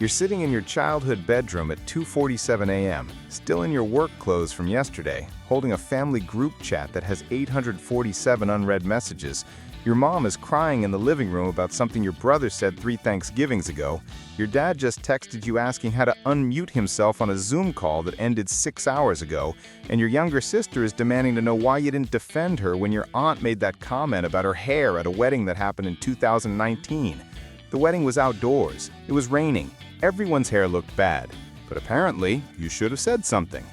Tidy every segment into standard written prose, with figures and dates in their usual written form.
You're sitting in your childhood bedroom at 2:47 a.m., still in your work clothes from yesterday, holding a family group chat that has 847 unread messages. Your mom is crying in the living room about something your brother said 3 Thanksgivings ago. Your dad just texted you asking how to unmute himself on a Zoom call that ended 6 hours ago. And your younger sister is demanding to know why you didn't defend her when your aunt made that comment about her hair at a wedding that happened in 2019. The wedding was outdoors. It was raining. Everyone's hair looked bad. But apparently, you should have said something.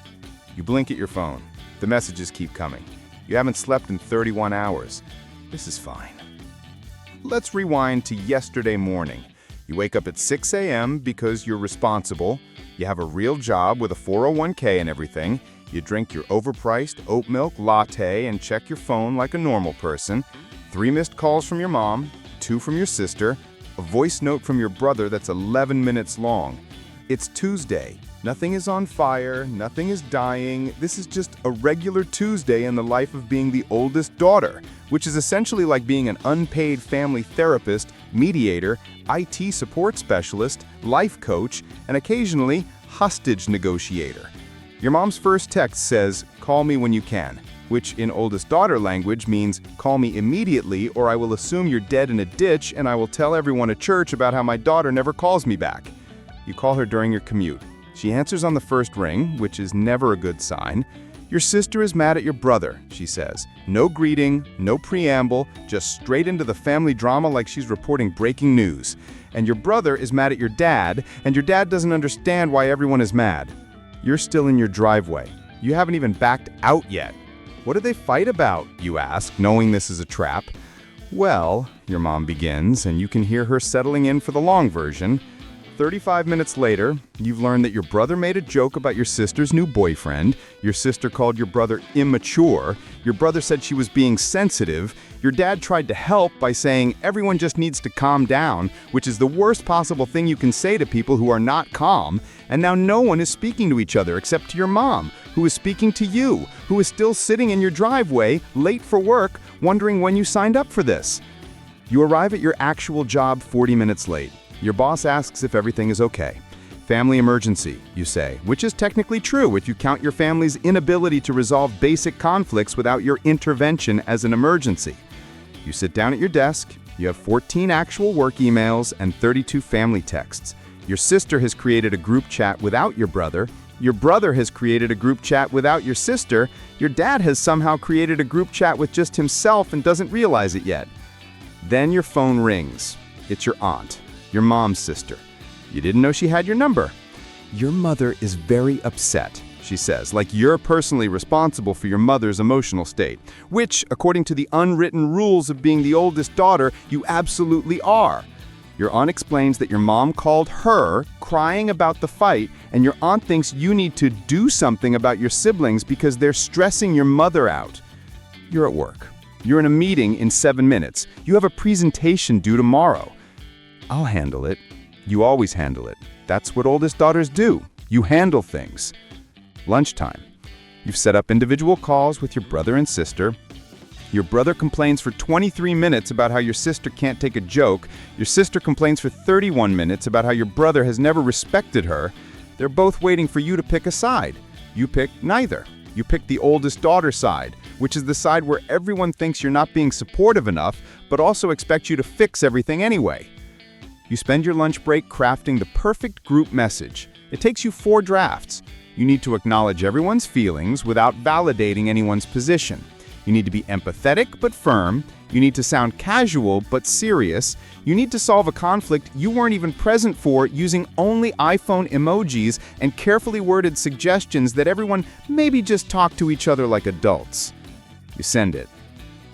You blink at your phone. The messages keep coming. You haven't slept in 31 hours. This is fine. Let's rewind to yesterday morning. You wake up at 6 a.m. because you're responsible. You have a real job with a 401k and everything. You drink your overpriced oat milk latte and check your phone like a normal person. 3 missed calls from your mom, 2 from your sister, a voice note from your brother that's 11 minutes long. It's Tuesday. Nothing is on fire, nothing is dying. This is just a regular Tuesday in the life of being the oldest daughter, which is essentially like being an unpaid family therapist, mediator, IT support specialist, life coach, and occasionally hostage negotiator. Your mom's first text says, "Call me when you can," which in oldest daughter language means, "Call me immediately or I will assume you're dead in a ditch and I will tell everyone at church about how my daughter never calls me back." You call her during your commute. She answers on the first ring, which is never a good sign. "Your sister is mad at your brother," she says. No greeting, no preamble, just straight into the family drama like she's reporting breaking news. And your brother is mad at your dad, and your dad doesn't understand why everyone is mad. You're still in your driveway. You haven't even backed out yet. "What did they fight about?" you ask, knowing this is a trap. "Well," your mom begins, and you can hear her settling in for the long version. 35 minutes later, you've learned that your brother made a joke about your sister's new boyfriend. Your sister called your brother immature. Your brother said she was being sensitive. Your dad tried to help by saying everyone just needs to calm down, which is the worst possible thing you can say to people who are not calm. And now no one is speaking to each other except to your mom, who is speaking to you, who is still sitting in your driveway, late for work, wondering when you signed up for this. You arrive at your actual job 40 minutes late. Your boss asks if everything is okay. "Family emergency," you say, which is technically true if you count your family's inability to resolve basic conflicts without your intervention as an emergency. You sit down at your desk. You have 14 actual work emails and 32 family texts. Your sister has created a group chat without your brother. Your brother has created a group chat without your sister. Your dad has somehow created a group chat with just himself and doesn't realize it yet. Then your phone rings. It's your aunt. Your mom's sister. You didn't know she had your number. "Your mother is very upset," she says, like you're personally responsible for your mother's emotional state, which, according to the unwritten rules of being the oldest daughter, you absolutely are. Your aunt explains that your mom called her, crying about the fight, and your aunt thinks you need to do something about your siblings because they're stressing your mother out. You're at work. You're in a meeting in 7 minutes. You have a presentation due tomorrow. "I'll handle it." You always handle it. That's what oldest daughters do. You handle things. Lunchtime. You've set up individual calls with your brother and sister. Your brother complains for 23 minutes about how your sister can't take a joke. Your sister complains for 31 minutes about how your brother has never respected her. They're both waiting for you to pick a side. You pick neither. You pick the oldest daughter side, which is the side where everyone thinks you're not being supportive enough, but also expects you to fix everything anyway. You spend your lunch break crafting the perfect group message. It takes you 4 drafts. You need to acknowledge everyone's feelings without validating anyone's position. You need to be empathetic but firm. You need to sound casual but serious. You need to solve a conflict you weren't even present for using only iPhone emojis and carefully worded suggestions that everyone maybe just talk to each other like adults. You send it.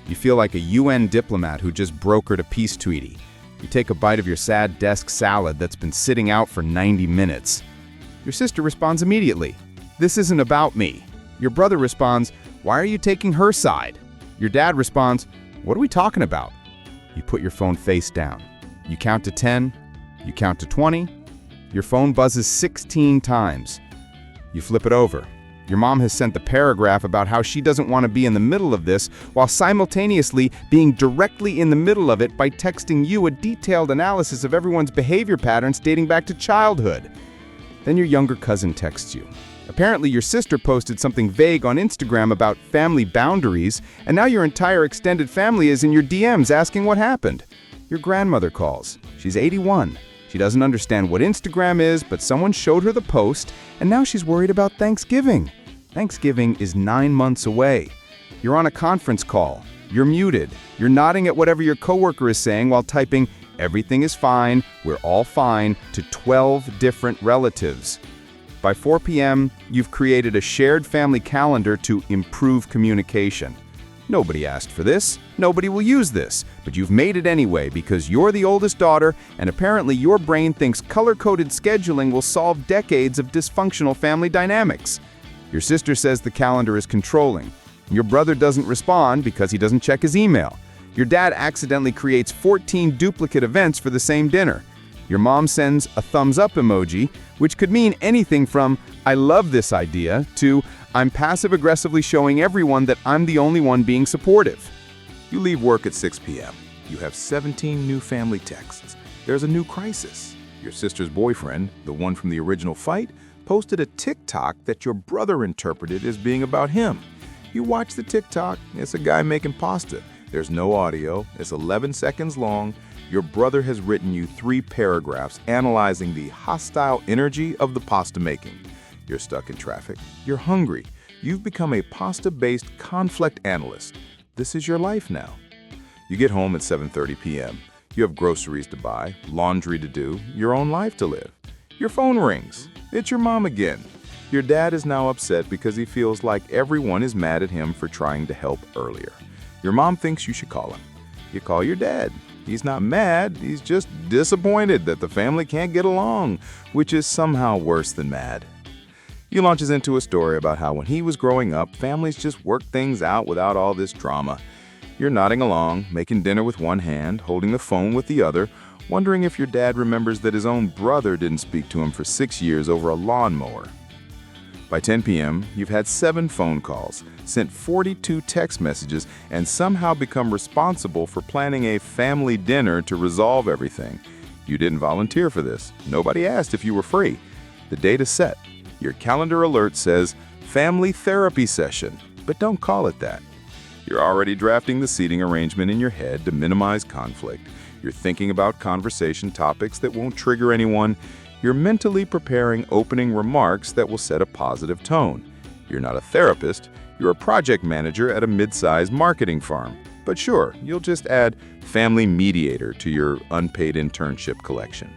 You feel like a UN diplomat who just brokered a peace treaty. You take a bite of your sad desk salad that's been sitting out for 90 minutes. Your sister responds immediately. "This isn't about me." Your brother responds, "Why are you taking her side?" Your dad responds, "What are we talking about?" You put your phone face down. You count to 10. You count to 20. Your phone buzzes 16 times. You flip it over. Your mom has sent the paragraph about how she doesn't want to be in the middle of this, while simultaneously being directly in the middle of it by texting you a detailed analysis of everyone's behavior patterns dating back to childhood. Then your younger cousin texts you. Apparently, your sister posted something vague on Instagram about family boundaries, and now your entire extended family is in your DMs asking what happened. Your grandmother calls. She's 81. She doesn't understand what Instagram is, but someone showed her the post, and now she's worried about Thanksgiving. Thanksgiving is 9 months away. You're on a conference call. You're muted. You're nodding at whatever your coworker is saying while typing, "Everything is fine, we're all fine," to 12 different relatives. By 4 p.m., you've created a shared family calendar to improve communication. Nobody asked for this, nobody will use this, but you've made it anyway because you're the oldest daughter, and apparently your brain thinks color-coded scheduling will solve decades of dysfunctional family dynamics. Your sister says the calendar is controlling. Your brother doesn't respond because he doesn't check his email. Your dad accidentally creates 14 duplicate events for the same dinner. Your mom sends a thumbs up emoji, which could mean anything from "I love this idea" to "I'm passive-aggressively showing everyone that I'm the only one being supportive." You leave work at 6 p.m. You have 17 new family texts. There's a new crisis. Your sister's boyfriend, the one from the original fight, posted a TikTok that your brother interpreted as being about him. You watch the TikTok, it's a guy making pasta. There's no audio, it's 11 seconds long. Your brother has written you 3 paragraphs analyzing the hostile energy of the pasta making. You're stuck in traffic. You're hungry. You've become a pasta-based conflict analyst. This is your life now. You get home at 7:30 p.m. You have groceries to buy, laundry to do, your own life to live. Your phone rings. It's your mom again. Your dad is now upset because he feels like everyone is mad at him for trying to help earlier. Your mom thinks you should call him. You call your dad. He's not mad, he's just disappointed that the family can't get along, which is somehow worse than mad. He launches into a story about how when he was growing up, families just worked things out without all this drama. You're nodding along, making dinner with one hand, holding the phone with the other, wondering if your dad remembers that his own brother didn't speak to him for 6 years over a lawnmower. By 10 p.m., you've had 7 phone calls, sent 42 text messages, and somehow become responsible for planning a family dinner to resolve everything. You didn't volunteer for this. Nobody asked if you were free. The date is set. Your calendar alert says, "Family therapy session," but don't call it that. You're already drafting the seating arrangement in your head to minimize conflict. You're thinking about conversation topics that won't trigger anyone. You're mentally preparing opening remarks that will set a positive tone. You're not a therapist, you're a project manager at a mid-sized marketing firm. But sure, you'll just add family mediator to your unpaid internship collection.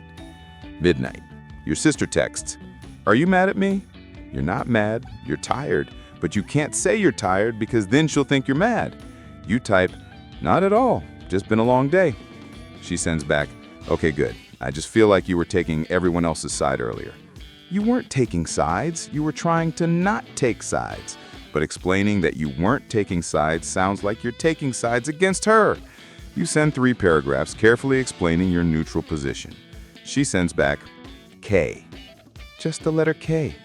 Midnight. Your sister texts, "Are you mad at me?" You're not mad, you're tired, but you can't say you're tired because then she'll think you're mad. You type, "Not at all, just been a long day." She sends back, "Okay, good. I just feel like you were taking everyone else's side earlier." You weren't taking sides, you were trying to not take sides. But explaining that you weren't taking sides sounds like you're taking sides against her. You send 3 paragraphs carefully explaining your neutral position. She sends back, "K." Just the letter K.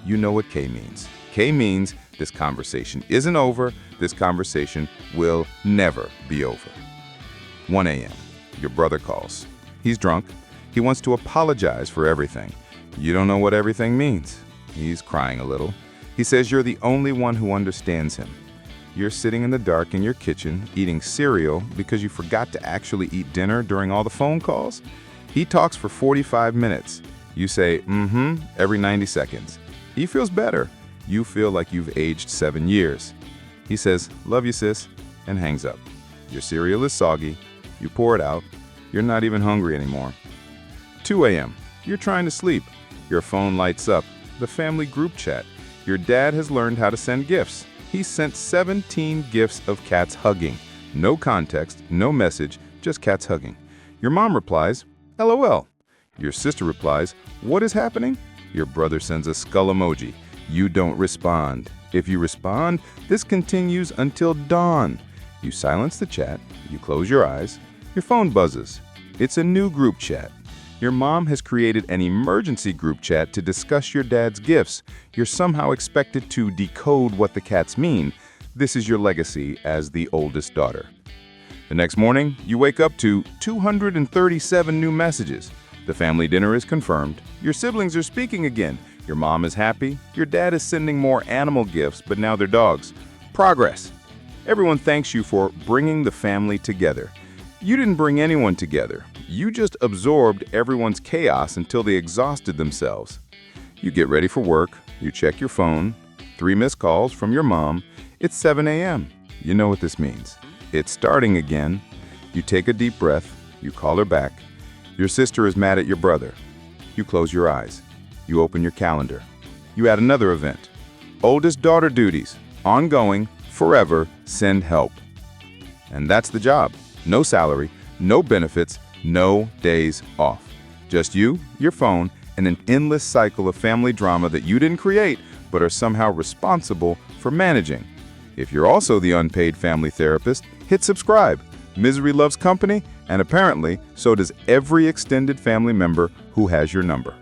You know what K means. K means this conversation isn't over, this conversation will never be over. 1 a.m. Your brother calls. He's drunk. He wants to apologize for everything. You don't know what everything means. He's crying a little. He says you're the only one who understands him. You're sitting in the dark in your kitchen, eating cereal because you forgot to actually eat dinner during all the phone calls. He talks for 45 minutes. You say, every 90 seconds. He feels better. You feel like you've aged 7 years. He says, "Love you, sis," and hangs up. Your cereal is soggy. You pour it out. You're not even hungry anymore. 2 a.m. You're trying to sleep. Your phone lights up. The family group chat. Your dad has learned how to send gifts. He sent 17 gifs of cats hugging. No context, no message, just cats hugging. Your mom replies, "LOL." Your sister replies, "What is happening?" Your brother sends a skull emoji. You don't respond. If you respond, this continues until dawn. You silence the chat. You close your eyes. Your phone buzzes. It's a new group chat. Your mom has created an emergency group chat to discuss your dad's gifts. You're somehow expected to decode what the cats mean. This is your legacy as the oldest daughter. The next morning, you wake up to 237 new messages. The family dinner is confirmed. Your siblings are speaking again. Your mom is happy. Your dad is sending more animal gifts, but now they're dogs. Progress. Everyone thanks you for bringing the family together. You didn't bring anyone together. You just absorbed everyone's chaos until they exhausted themselves. You get ready for work. You check your phone. 3 missed calls from your mom. It's 7 a.m. You know what this means. It's starting again. You take a deep breath. You call her back. Your sister is mad at your brother. You close your eyes. You open your calendar. You add another event. Oldest daughter duties. Ongoing. Forever. Send help. And that's the job. No salary, no benefits, no days off. Just you, your phone, and an endless cycle of family drama that you didn't create, but are somehow responsible for managing. If you're also the unpaid family therapist, hit subscribe. Misery loves company, and apparently, so does every extended family member who has your number.